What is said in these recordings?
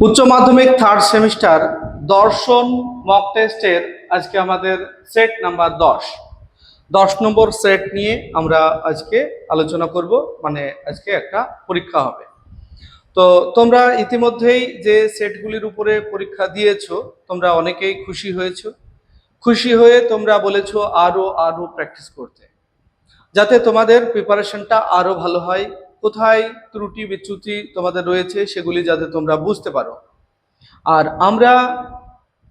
উচ্চ মাধ্যমিক third semester দর্শন মক টেস্টের আজকে আমাদের সেট নাম্বার 10 নম্বর সেট নিয়ে আমরা আজকে আলোচনা করব। মানে আজকে একটা পরীক্ষা হবে। তো তোমরা ইতিমধ্যেই যে সেটগুলির উপরে পরীক্ষা দিয়েছো তোমরা অনেকেই খুশি হয়েছো। খুশি হয়ে তোমরা বলেছো আরো আরো প্র্যাকটিস করতে, যাতে তোমাদের প্রিপারেশনটা আরো ভালো হয়। কোথায় ত্রুটি বিচ্যুতি তোমাদের রয়েছে সেগুলি যাতে তোমরা বুঝতে পারো। আর আমরা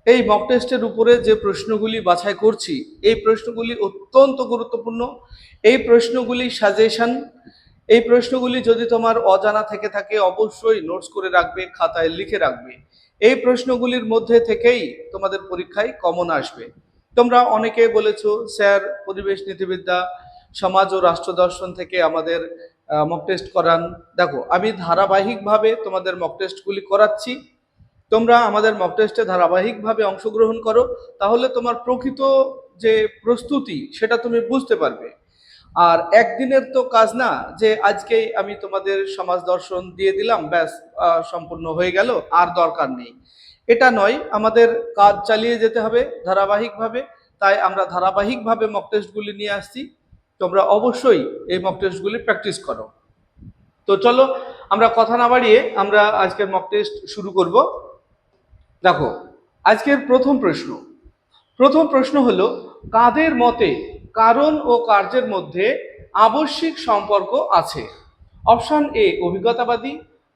এই মক টেস্টের উপরে যে প্রশ্নগুলি বাছাই করছি এই প্রশ্নগুলি অত্যন্ত গুরুত্বপূর্ণ। এই প্রশ্নগুলি সাজেশন। এই প্রশ্নগুলি যদি তোমার অজানা থেকে থাকে অবশ্যই নোটস করে রাখবে, খাতায় লিখে রাখবে। এই প্রশ্নগুলির মধ্যে থেকেই তোমাদের পরীক্ষায় কমন আসবে। তোমরা অনেকে বলেছো স্যার পরিবেশ নীতিবিদ্যা, সমাজ ও রাষ্ট্র দর্শন থেকে আমাদের মক টেস্ট করান। দেখো, আমি ধারাবাহিকভাবে তোমাদের মক টেস্টগুলি করাচ্ছি। তোমরা আমাদের মক টেস্টে ধারাবাহিকভাবে অংশগ্রহণ করো, তাহলে তোমার প্রকৃত যে প্রস্তুতি সেটা তুমি বুঝতে পারবে। আর একদিনের তো কাজ না যে আজকেই আমি তোমাদের সমাজ দর্শন দিয়ে দিলাম, ব্যাস সম্পূর্ণ হয়ে গেল, আর দরকার নেই। এটা নয়, আমাদের কাজ চালিয়ে যেতে হবে ধারাবাহিকভাবে। তাই আমরা ধারাবাহিকভাবে মক টেস্টগুলি নিয়ে আসছি। তোমরা অবশ্যই এই মক টেস্টগুলি প্র্যাকটিস করো। তো চলো, আমরা কথা না বাড়িয়ে আমরা আজকের মক টেস্ট শুরু করব। দেখো, আজকের প্রথম প্রশ্ন হলো, কাদের মতে কারণ ও কার্যের মধ্যে আবশ্যিক সম্পর্ক আছে? অপশন এ অভিজ্ঞতাবাদী,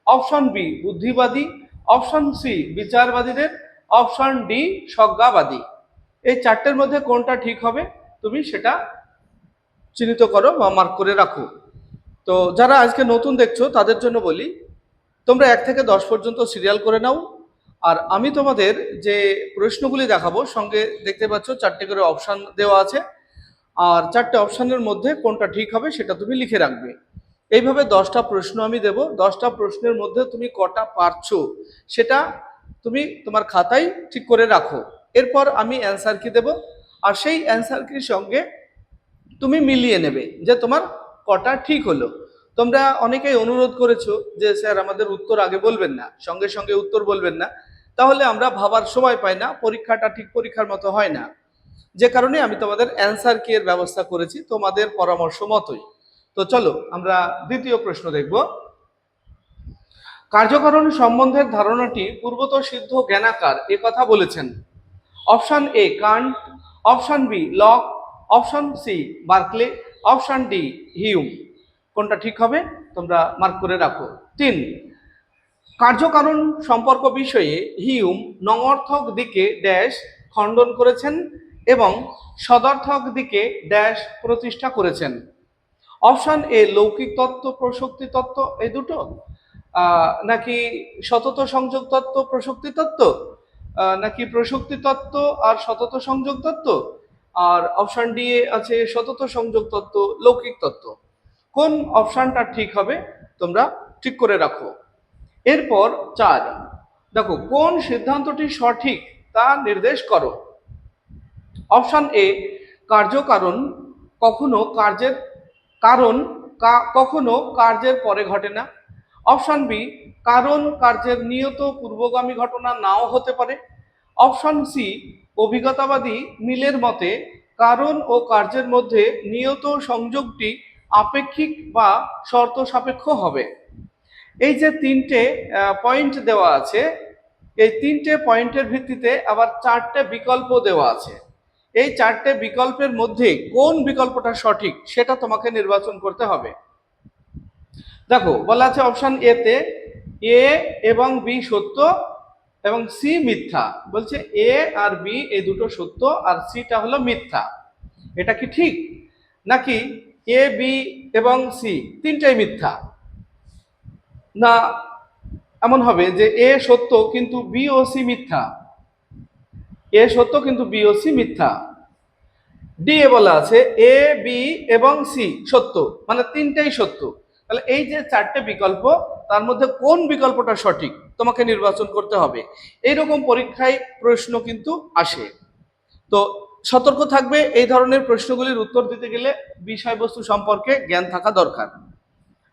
অপশন বি বুদ্ধিবাদী, অপশন সি বিচারবাদীদের, অপশন ডি স্বজ্ঞাবাদী। এই চারটের মধ্যে কোনটা ঠিক হবে তুমি সেটা চিহ্নিত করো বা মার্ক করে রাখো। তো যারা আজকে নতুন দেখছো তাদের জন্য বলি, তোমরা 1 থেকে 10 পর্যন্ত সিরিয়াল করে নাও। আর আমি তোমাদের যে প্রশ্নগুলি দেখাবো সঙ্গে দেখতে পাচ্ছ 4টে করে অপশান দেওয়া আছে। আর 4টে অপশানের মধ্যে কোনটা ঠিক হবে সেটা তুমি লিখে রাখবে। এইভাবে 10টা প্রশ্ন আমি দেব। 10টা প্রশ্নের মধ্যে তুমি কটা পারছো সেটা তুমি তোমার খাতায় ঠিক করে রাখো। এরপর আমি অ্যান্সার কি দেব, আর সেই অ্যান্সার কির সঙ্গে তুমি মিলিয়ে নেবে যে তোমার কটা ঠিক হলো। তোমরা অনেকেই অনুরোধ করেছো যে স্যার আমাদের উত্তর আগে বলবেন না, সঙ্গে সঙ্গে উত্তর বলবেন না, তাহলে আমরা ভাবার সময় পাই না, পরীক্ষাটা ঠিক পরীক্ষার মতো হয় না। যে কারণে আমি তোমাদের অ্যান্সার কি এর ব্যবস্থা করেছি তোমাদের পরামর্শ মতোই। তো চলো আমরা দ্বিতীয় প্রশ্ন দেখব। কার্যকারণ সম্বন্ধের ধারণাটি পূর্বত সিদ্ধ জ্ঞানাকার এ কথা বলেছেন? Option A Kant, option B Locke, option C Berkeley, option D Hume. কোনটা ঠিক হবে তোমরা মার্ক করে রাখো। 3, কার্যকারণ সম্পর্ক বিষয়ে হিউম নঙর্থক দিকে ড্যাশ খণ্ডন করেছেন এবং সদর্থক দিকে ড্যাশ প্রতিষ্ঠা করেছেন? অপশন এ লৌকিক তত্ত্ব প্রসক্তি তত্ত্ব এই দুটো, নাকি সতত সংযোগ তত্ত্ব প্রসক্তি তত্ত্ব, নাকি প্রসক্তি তত্ত্ব আর সতত সংযোগ তত্ত্ব, আর অপশন ডি এ আছে সতত সংযোগ তত্ত্ব লৌকিক তত্ত্ব। কোন অপশনটা ঠিক হবে তোমরা ঠিক করে রাখো। এরপর 4, দেখো কোন সিদ্ধান্তটি সঠিক তা নির্দেশ করো। অপশন এ কার্যকারণ কখনো কার্যের কারণ কখনো কার্যের পরে ঘটে না। অপশন বি কারণ কার্যের নিয়ত পূর্বগামী ঘটনা নাও হতে পারে। অপশন সি অভিজ্ঞতাবাদী মিলের মতে কারণ ও কার্যের মধ্যে নিয়ত সংযোগটি আপেক্ষিক বা শর্ত সাপেক্ষ হবে। এই যে 3টে পয়েন্ট দেওয়া আছে, এই 3টে পয়েন্টের ভিত্তিতে আবার 4টে বিকল্প দেওয়া আছে। এই 4টে বিকল্পের মধ্যে কোন বিকল্পটা সঠিক সেটা তোমাকে নির্বাচন করতে হবে। দেখো বলা আছে অপশন এ তে এ এবং বি সত্য এবং সি মিথ্যা। বলছে এ আর বি এই দুটো সত্য আর সিটা হলো মিথ্যা। এটা কি ঠিক, নাকি এ বি এবং সি তিনটাই মিথ্যা? না, এমন হবে যে এ সত্য কিন্তু বি ও সি মিথ্যা, এ সত্য কিন্তু বি ও সি মিথ্যা। ডি এ বলা আছে এ বি এবং সি সত্য, মানে তিনটাই সত্য। তাহলে এই যে 4টে বিকল্প তার মধ্যে কোন বিকল্পটা সঠিক তোমাকে নির্বাচন করতে হবে। এইরকম পরীক্ষায় প্রশ্ন কিন্তু আসে। তো সতর্ক থাকবে, এই ধরনের প্রশ্নগুলির উত্তর দিতে গেলে বিষয়বস্তু সম্পর্কে জ্ঞান থাকা দরকার।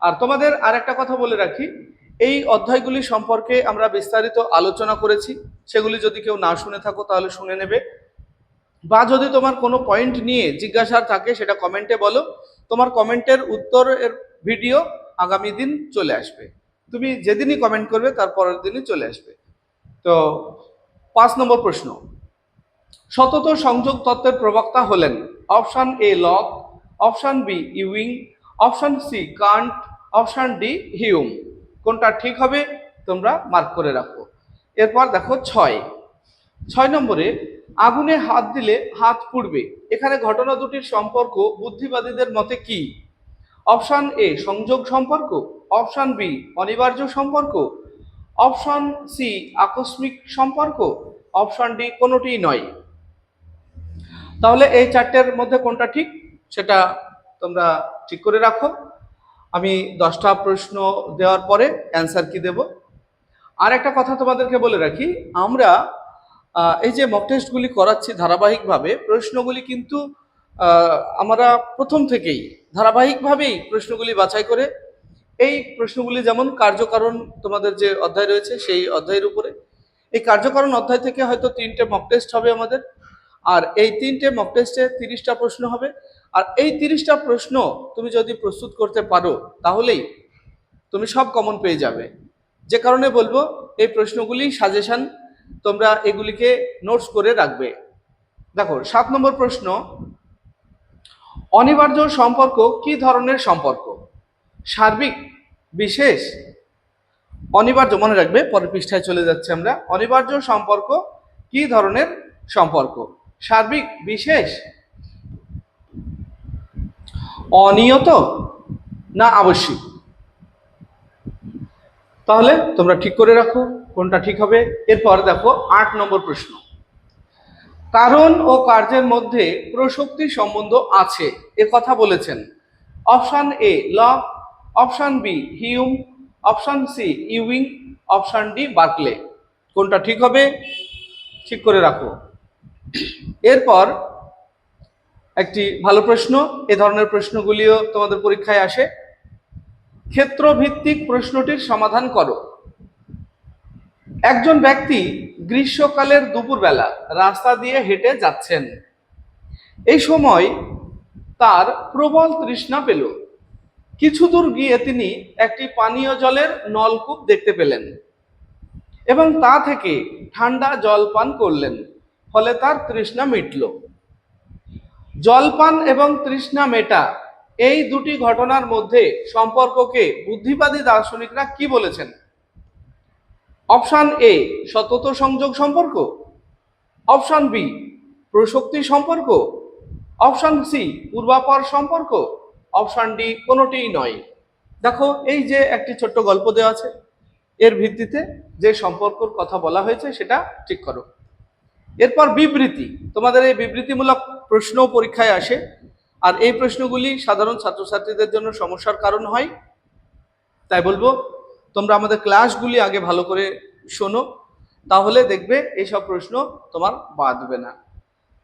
আর তোমাদের আর একটা কথা বলে রাখি, এই অধ্যায়গুলি সম্পর্কে আমরা বিস্তারিত আলোচনা করেছি, সেগুলি যদি কেউ না শুনে থাকো তাহলে শুনে নেবে, বা যদি তোমার কোনো পয়েন্ট নিয়ে জিজ্ঞাসা থাকে সেটা কমেন্টে বলো। তোমার কমেন্টের উত্তরের ভিডিও আগামী দিন চলে আসবে, তুমি যেদিনই কমেন্ট করবে তার পরের দিনই চলে আসবে। তো 5 নম্বর প্রশ্ন, সতত সংযোগ তত্ত্বের প্রবক্তা হলেন? Option A Locke, option B Ewing, option C Kant, option D Hume. কোনটা ঠিক হবে তোমরা মার্ক করে রাখো। এরপর দেখো 6 নম্বরে, আগুনে হাত দিলে হাত পুড়বে, এখানে ঘটনা দুটির সম্পর্ক বুদ্ধিবাদীদের মতে কি? অপশন এ সংযোগ সম্পর্ক, অপশন বি অনিবার্য সম্পর্ক, অপশন সি আকস্মিক সম্পর্ক, অপশন ডি কোনোটিই নয়। তাহলে এই চারটের মধ্যে কোনটা ঠিক সেটা তোমরা ঠিক করে রাখো। আমি 10টা প্রশ্ন দেওয়ার পরে অ্যান্সার কি দেব। আর একটা কথা তোমাদেরকে বলে রাখি, আমরা এই যে মক টেস্টগুলি করাচ্ছি ধারাবাহিকভাবে, প্রশ্নগুলি কিন্তু আমরা প্রথম থেকেই ধারাবাহিকভাবেই প্রশ্নগুলি বাছাই করে, এই প্রশ্নগুলি যেমন কার্যকারণ তোমাদের যে অধ্যায় রয়েছে সেই অধ্যায়ের উপরে, এই কার্যকারণ অধ্যায় থেকে হয়তো 3টে মক টেস্ট হবে আমাদের, আর এই 3টে মক টেস্টে 30টা প্রশ্ন হবে। আর এই 30টা প্রশ্ন তুমি যদি প্রস্তুত করতে পারো তাহলেই তুমি সব কমন পেয়ে যাবে। যে কারণে বলবো এই প্রশ্নগুলি সাজেশন, তোমরা এগুলিকে নোটস করে রাখবে। দেখো 7 নম্বর প্রশ্ন, অনিবার্য সম্পর্ক কি ধরনের সম্পর্ক? সার্বিক, বিশেষ? অনিবার্য মনে রাখবে, পরের পৃষ্ঠায় চলে যাচ্ছে আমরা। অনিবার্য সম্পর্ক কি ধরনের সম্পর্ক? সার্বিক, বিশেষ, অনিয়ত না আবশ্যিক? তাহলে তোমরা ঠিক করে রাখো কোনটা ঠিক হবে। এরপর দেখো 8 নম্বর প্রশ্ন, কারণ ও কার্যের মধ্যে প্রসক্তি সম্বন্ধ আছে এ কথা বলেছেন? Option A Locke, option B Hume, option C Ewing, option D Berkeley. কোনটা ঠিক হবে ঠিক করে রাখো। এরপর একটি ভালো প্রশ্ন, এ ধরনের প্রশ্নগুলিও তোমাদের পরীক্ষায় আসে। ক্ষেত্রভিত্তিক প্রশ্নটির সমাধান করো। একজন ব্যক্তি গ্রীষ্মকালের দুপুরবেলা রাস্তা দিয়ে হেঁটে যাচ্ছেন, এই সময় তার প্রবল তৃষ্ণা পেল। কিছু দূর গিয়ে তিনি একটি পানীয় জলের নলকূপ দেখতে পেলেন এবং তা থেকে ঠান্ডা জল পান করলেন, ফলে তার তৃষ্ণা মিটল। জলপান এবং তৃষ্ণা মেটা, এই দুটি ঘটনার মধ্যে সম্পর্ককে বুদ্ধিবাদী দার্শনিকরা কি বলেছেন? অপশন এ সতত সংযোগ সম্পর্ক, অপশন বি প্রসক্তি সম্পর্ক, অপশন সি পূর্বাপর সম্পর্ক, অপশন ডি কোনোটিই নয়। দেখো এই যে একটি ছোট্ট গল্প দেওয়া আছে, এর ভিত্তিতে যে সম্পর্কর কথা বলা হয়েছে সেটা ঠিক করো। এরপর বিবৃতি, তোমাদের এই বিবৃতিমূলক প্রশ্ন পরীক্ষায় আসে, আর এই প্রশ্নগুলি সাধারণ ছাত্রছাত্রীদের জন্য সমস্যার কারণ হয়। তাই বলবো তোমরা আমাদের ক্লাসগুলি আগে ভালো করে শোনো, তাহলে দেখবে এইসব প্রশ্ন তোমার বাদবে না।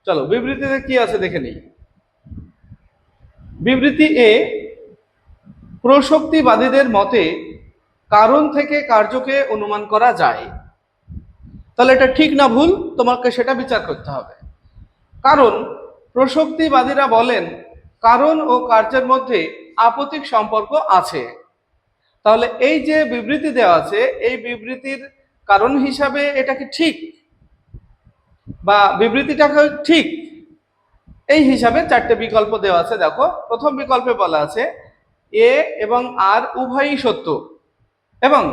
চলো বিবৃতিতে কি আছে দেখে নিই। বিবৃতি এ, প্রসক্তিবাদীদের মতে কারণ থেকে কার্যকে অনুমান করা যায়। তাহলে এটা ঠিক না ভুল তোমাকে সেটা বিচার করতে হবে। কারণ প্রসক্তিবাদীরা বলেন কারণ ও কার্যের মধ্যে আপতিক সম্পর্ক আছে। তাহলে এই যে বিবৃতি দেওয়া আছে, এই বিবৃতির কারণ হিসাবে এটা কি ঠিক, বা বিবৃতিটাকে ঠিক, এই হিসাবে 4টে বিকল্প দেওয়া আছে। দেখো প্রথম বিকল্পে বলা আছে এ এবং আর উভয়ই সত্য এবং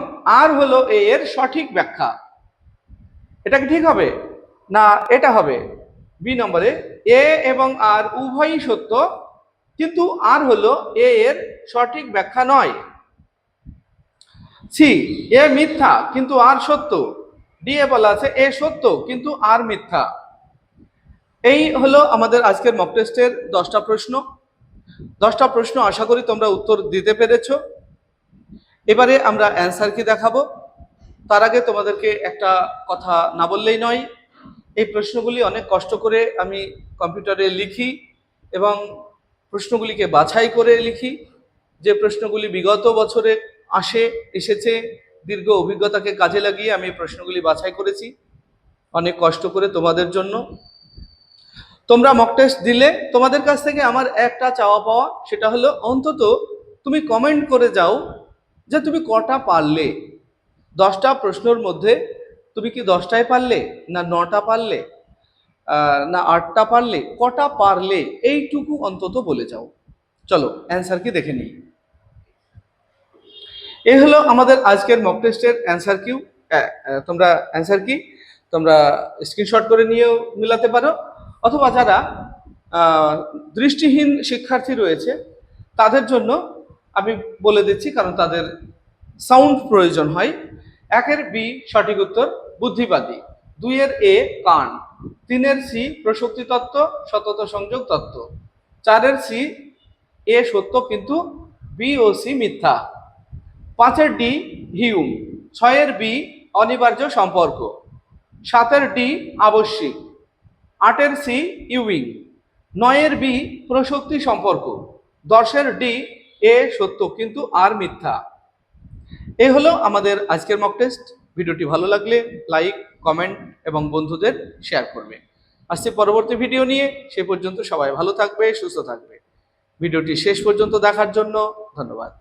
আর হলো এ এর সঠিক ব্যাখ্যা। এটা কি ঠিক হবে না এটা হবে? বি নম্বরে এ এবং আর উভয়ই সত্য কিন্তু আর হলো এ এর সঠিক ব্যাখ্যা নয়। সি এ মিথ্যা কিন্তু আর সত্য। ডি এ বলা আছে এ সত্য কিন্তু আর মিথ্যা। এই হলো আমাদের আজকের মক টেস্টের 10টা প্রশ্ন। 10টা প্রশ্ন আশা করি তোমরা উত্তর দিতে পেরেছো। এবারে আমরা অ্যান্সার কি দেখাবো। তার আগে তোমাদেরকে একটা কথা না বললেই নয়, এই প্রশ্নগুলি অনেক কষ্ট করে আমি কম্পিউটারে লিখি এবং প্রশ্নগুলিকে বাছাই করে লিখি। যে প্রশ্নগুলি বিগত বছরে এসেছে দীর্ঘ অভিজ্ঞতাকে কাজে লাগিয়ে আমি প্রশ্নগুলি বাছাই করেছি অনেক কষ্ট করে তোমাদের জন্য। তোমরা মক টেস্ট দিলে তোমাদের কাছ থেকে আমার একটা চাওয়া পাওয়া, সেটা হলো অন্তত তুমি কমেন্ট করে যাও যে তুমি কটা পারলে। 10টা প্রশ্নের মধ্যে তুমি কি 10টাই পারলে, না 9টা পারলে, না 8টা পারলে, কটা পারলে এইটুকু অন্তত বলে যাও। চলো অ্যান্সার কি দেখে নিই। এই হলো আমাদের আজকের মক টেস্টের অ্যান্সার কিউ। তোমরা অ্যান্সার কি তোমরা স্ক্রিনশট করে নিয়েও মিলাতে পারো, অথবা যারা দৃষ্টিহীন শিক্ষার্থী রয়েছে তাদের জন্য আমি বলে দিচ্ছি, কারণ তাদের সাউন্ড প্রয়োজন হয়। 1-এর বি সঠিক উত্তর বুদ্ধিবাদী, 2-এর এ কান, 3-এর সি প্রসক্তি তত্ত্ব সতত সংযোগ তত্ত্ব, 4-এর সি এ সত্য কিন্তু বি ও সি মিথ্যা, 5-এর ডি হিউম, 6-এর বি অনিবার্য সম্পর্ক, 7-এর ডি আবশ্যিক, 8-এর সি ইউইং, 9-এর বি প্রসক্তি সম্পর্ক, 10-এর ডি এ সত্য কিন্তু আর মিথ্যা। এই হলো আমাদের আজকের মক টেস্ট। ভিডিওটি ভালো লাগলে লাইক, কমেন্ট এবং বন্ধুদের শেয়ার করবে। আসছে পরবর্তী ভিডিও নিয়ে, সে পর্যন্ত সবাই ভালো থাকবে, সুস্থ থাকবে। ভিডিওটি শেষ পর্যন্ত দেখার জন্য ধন্যবাদ।